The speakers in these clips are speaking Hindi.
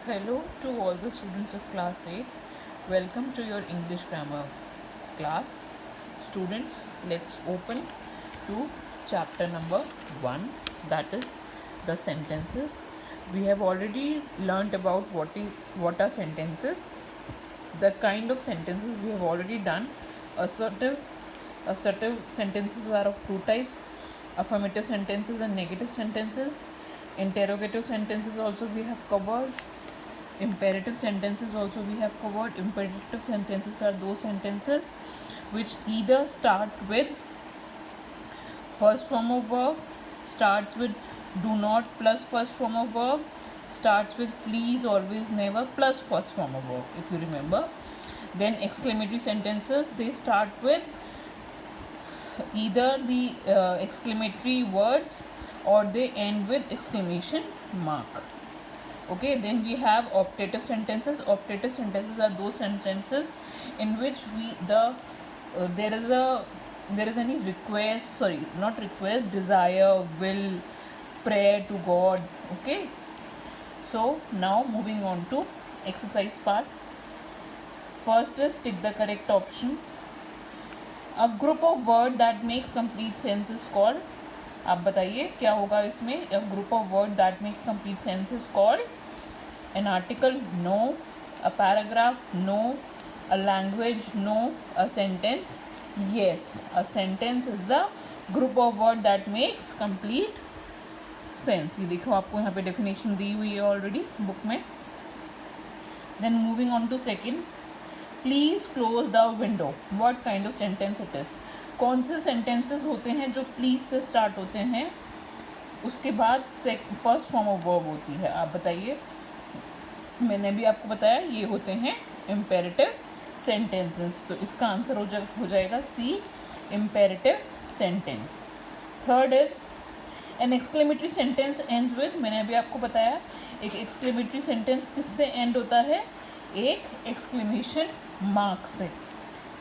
Hello to all the students of class 8. Welcome to your English grammar class. Students, let's open to chapter number 1, that is the sentences. We have already learnt about what are sentences. The kind of sentences we have already done. Assertive sentences are of two types: affirmative sentences and negative sentences. Interrogative sentences also we have covered. Imperative sentences also we have covered. Imperative sentences are those sentences which either start with first form of verb, starts with do not plus first form of verb, starts with please, always, never plus first form of verb, if you remember. Then exclamatory sentences, they start with either the exclamatory words or they end with exclamation mark. Okay, then we have optative sentences. Optative sentences are those sentences in which there is any request, sorry, not request, desire, will, prayer to God. Okay, so now moving on to exercise part. First is tick the correct option. A group of word that makes complete sense is called, आप बताइए क्या होगा इसमें. A group of word that makes complete sense is called an article, no. A paragraph, no. A language, no. A sentence, yes. A sentence is the group of word that makes complete sense. ये देखो आपको यहाँ पे definition दी हुई है ऑलरेडी बुक में. Then moving on to second, please close the window. What kind of sentence it is. कौन से सेंटेंसेस होते हैं जो प्लीज से स्टार्ट होते हैं, उसके बाद फर्स्ट फॉर्म ऑफ वर्ब होती है, आप बताइए. मैंने भी आपको बताया ये होते हैं इम्पेरेटिव सेंटेंसेस. तो इसका आंसर हो जाएगा C, imperative sentence. Third is an exclamatory sentence ends with. मैंने अभी आपको बताया एक एक्सक्लेमेटरी सेंटेंस किससे एंड होता है, एक एक्सक्लेमेशन मार्क से.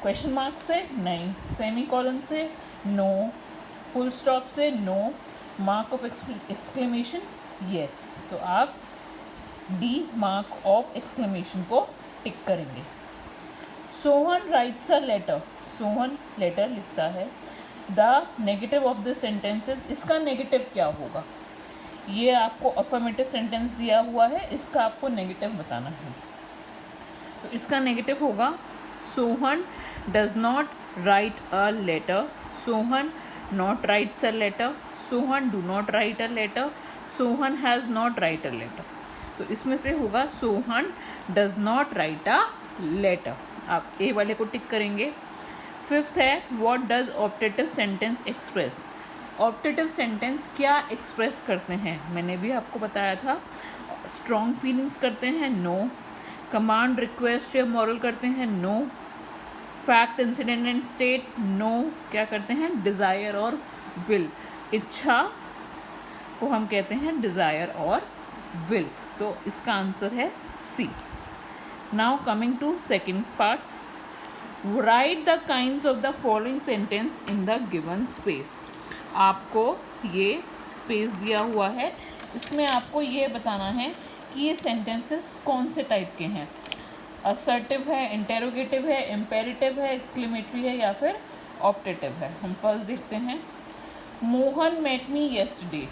क्वेश्चन मार्क से नहीं, सेमी कॉलन से नो, फुल स्टॉप से no, mark of exclamation yes. तो आप डी, मार्क ऑफ एक्सक्लेमेशन को टिक करेंगे. Sohan writes a letter. Sohan letter लिखता है. The negative of the sentences. इसका नेगेटिव क्या होगा, ये आपको अफर्मेटिव सेंटेंस दिया हुआ है, इसका आपको नेगेटिव बताना है. तो इसका नेगेटिव होगा Sohan does not write a letter, Sohan not writes a letter, Sohan do not write a letter, Sohan has not write a letter. तो इसमें से होगा Sohan does not write a letter. आप ए वाले को टिक करेंगे. फिफ्थ है what does optative sentence express. Optative sentence क्या एक्सप्रेस करते हैं, मैंने भी आपको बताया था. स्ट्रॉन्ग फीलिंग्स करते हैं, नो. कमांड, रिक्वेस्ट या मॉरल करते हैं, no. Fact, incident and state, no. क्या करते हैं, डिज़ायर और विल. इच्छा को हम कहते हैं डिज़ायर और विल. तो इसका आंसर है C. Now coming to second part, write the kinds of the following sentence in the given space. आपको ये स्पेस दिया हुआ है, इसमें आपको ये बताना है कि ये सेंटेंसेस कौन से टाइप के हैं. असर्टिव है, इंटेरोगेटिव है, इम्पेरेटिव है, एक्सक्लेमेटरी है या फिर ऑप्टेटिव है. हम फर्स्ट देखते हैं. Mohan met me yesterday.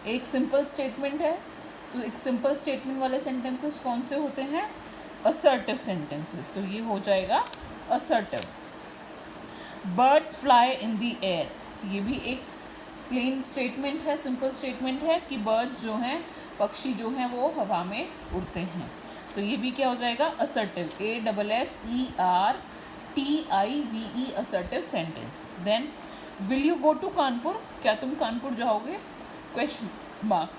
एक सिंपल स्टेटमेंट है, तो एक सिंपल स्टेटमेंट वाले सेंटेंसेस कौन से होते हैं, असर्टिव सेंटेंसेस. तो ये हो जाएगा assertive. Birds fly in the air. ये भी एक प्लेन स्टेटमेंट है, सिंपल स्टेटमेंट है कि बर्ड्स जो हैं, पक्षी जो हैं वो हवा में उड़ते हैं. तो ये भी क्या हो जाएगा, assertive. ASSERTIVE, assertive sentence. Then will you go to Kanpur. क्या तुम कानपुर जाओगे, क्वेश्चन मार्क.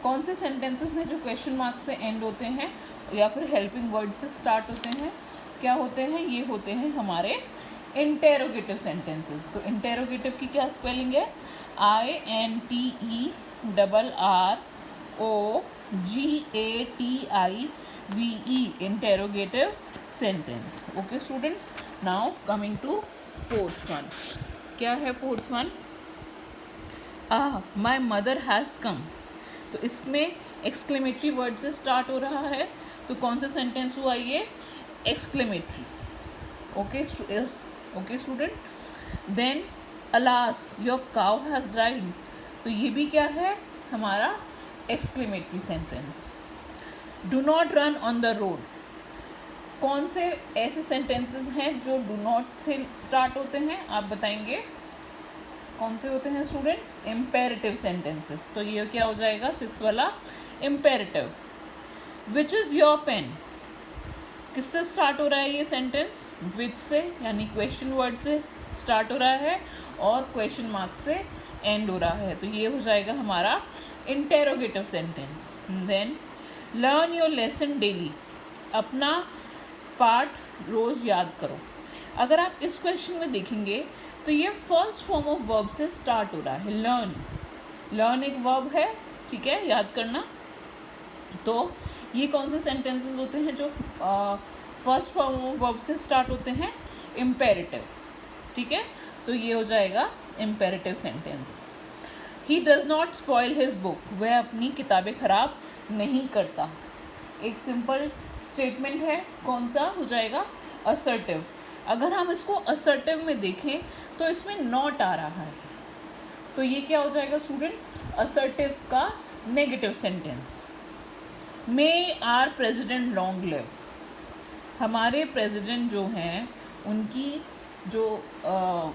कौन से सेंटेंसेस हैं जो क्वेश्चन मार्क से एंड होते हैं या फिर हेल्पिंग वर्ड से स्टार्ट होते हैं, क्या होते हैं, ये होते हैं हमारे इंटेरोगेटिव सेंटेंसेस. तो इंटेरोगेटिव की क्या स्पेलिंग है, INTERROGATIVE, interrogative sentence. Okay students, now coming to fourth one. क्या है fourth one, my mother has come. तो इसमें एक्सक्लेमेटरी वर्ड से स्टार्ट हो रहा है, तो कौन सा सेंटेंस हुआ ये? Exclamatory. Okay student. Then alas your cow has died, तो ये भी क्या है? हमारा exclamatory sentence. Do not run on the road, कौन से ऐसे सेंटेंसेस हैं जो डू नॉट से स्टार्ट होते हैं? आप बताएंगे कौन से होते हैं स्टूडेंट्स? Imperative sentences. तो ये क्या हो जाएगा? 6 वाला imperative. Which is your pen, किससे स्टार्ट हो रहा है ये सेंटेंस? विच से, यानी क्वेश्चन वर्ड से स्टार्ट हो रहा है और क्वेश्चन मार्क से एंड हो रहा है, तो ये हो जाएगा हमारा interrogative sentence. Then learn your lesson daily, अपना पार्ट रोज़ याद करो। अगर आप इस क्वेश्चन में देखेंगे तो ये फर्स्ट फॉर्म ऑफ वर्ब से स्टार्ट हो रहा है। लर्न एक वर्ब है, ठीक है, याद करना। तो ये कौन से सेंटेंसेस होते हैं जो फर्स्ट फॉर्म ऑफ वर्ब से स्टार्ट होते हैं? इम्पेरेटिव, ठीक है। तो ये हो जाएगा imperative sentence. He does not spoil his book, वह अपनी किताबें खराब नहीं करता। एक सिंपल स्टेटमेंट है, कौन सा हो जाएगा? असर्टिव। अगर हम इसको असर्टिव में देखें तो इसमें नॉट आ रहा है, तो ये क्या हो जाएगा स्टूडेंट्स? असर्टिव का negative sentence. May our president long live, हमारे प्रेसिडेंट जो हैं उनकी जो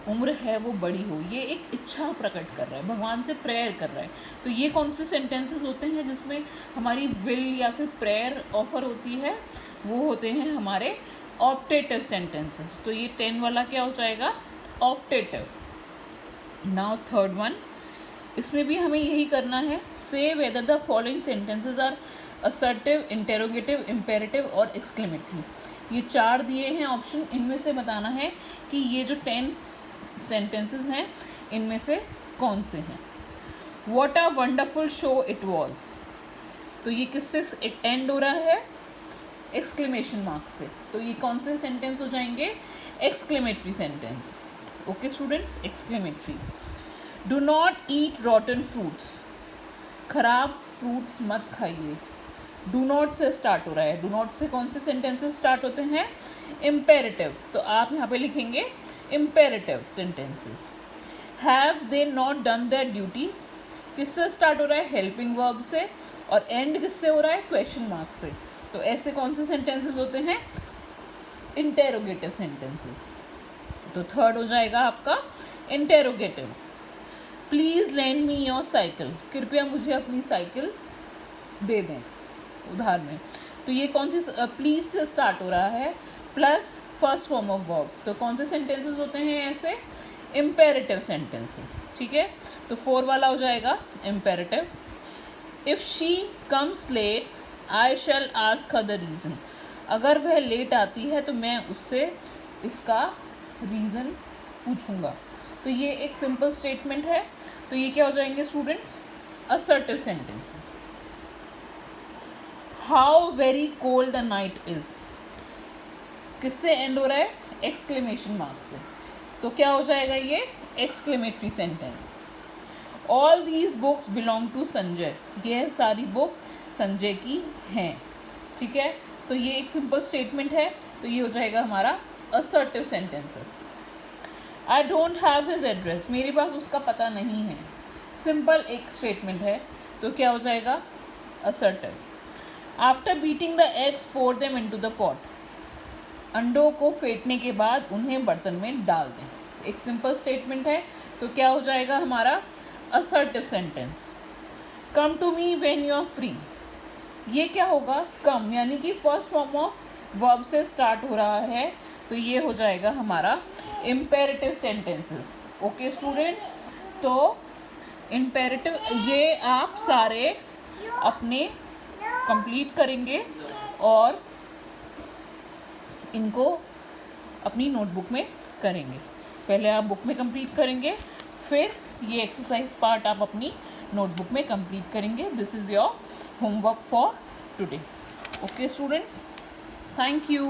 उम्र है वो बड़ी हो, ये एक इच्छा प्रकट कर रहा है, भगवान से प्रेयर कर रहा है। तो ये कौन से सेंटेंसेस होते हैं जिसमें हमारी विल या फिर प्रेयर ऑफर होती है? वो होते हैं हमारे ऑप्टेटिव सेंटेंसेस। तो ये 10 वाला क्या हो जाएगा? ऑप्टेटिव। नाउ थर्ड वन, इसमें भी हमें यही करना है। Say whether the following sentences are assertive, interrogative, imperative और एक्सक्लेमेटरी। ये 4 दिए हैं ऑप्शन, इनमें से बताना है कि ये जो 10 सेंटेंसेस हैं इनमें से कौन से हैं। What a wonderful show it was, तो ये किससे एंड हो रहा है? एक्सक्लेमेशन मार्क से। तो ये कौन से सेंटेंस हो जाएंगे? Exclamatory sentence. Okay students, exclamatory. Do not eat रॉटन fruits, खराब फ्रूट्स मत खाइए। डू नॉट से स्टार्ट हो रहा है। डू नॉट से कौन से सेंटेंसेस स्टार्ट होते हैं? इम्पेरेटिव। तो आप यहाँ पे लिखेंगे imperative sentences. Have they not done there duty, किससे स्टार्ट हो रहा है? हेल्पिंग वर्ब से, और एंड किससे हो रहा है? क्वेश्चन मार्क से। तो ऐसे कौन से सेंटेंसेस होते हैं? Interrogative sentences. तो थर्ड हो जाएगा आपका interrogative. Please lend me your cycle, कृपया मुझे अपनी साइकिल दे दें, उधार में। तो ये कौन सी? प्लीज़ से स्टार्ट हो रहा है plus first form of verb. तो कौन से सेंटेंसेस होते हैं ऐसे? इम्पेरेटिव सेंटेंसेस, ठीक है। तो 4 वाला हो जाएगा imperative. If she comes late I shall ask her the reason, अगर वह लेट आती है तो मैं उससे इसका रीज़न पूछूंगा। तो ये एक सिंपल स्टेटमेंट है। तो ये क्या हो जाएंगे students? Assertive sentences. How very cold the night is, किससे एंड हो रहा है? एक्सक्लेमेशन मार्क से। तो क्या हो जाएगा ये? Exclamatory sentence. All these books belong to Sanjay, ये सारी बुक संजय की हैं, ठीक है। तो ये एक सिंपल स्टेटमेंट है। तो ये हो जाएगा हमारा assertive sentences. I don't have his address, मेरे पास उसका पता नहीं है, सिंपल एक स्टेटमेंट है। तो क्या हो जाएगा? Assertive. After beating the eggs pour them into the pot, अंडों को फेंटने के बाद उन्हें बर्तन में डाल दें, एक सिंपल स्टेटमेंट है। तो क्या हो जाएगा हमारा? Assertive sentence. Come to me when you are free, ये क्या होगा? कम, यानी कि फर्स्ट फॉर्म ऑफ वर्ब से स्टार्ट हो रहा है, तो ये हो जाएगा हमारा इम्पेरेटिव सेंटेंसेस। ओके स्टूडेंट्स, तो इम्पेरेटिव ये आप सारे अपने कंप्लीट करेंगे और इनको अपनी नोटबुक में करेंगे। पहले आप बुक में कंप्लीट करेंगे, फिर ये एक्सरसाइज पार्ट आप अपनी नोटबुक में कंप्लीट करेंगे। This is your homework for today. Okay students, thank you.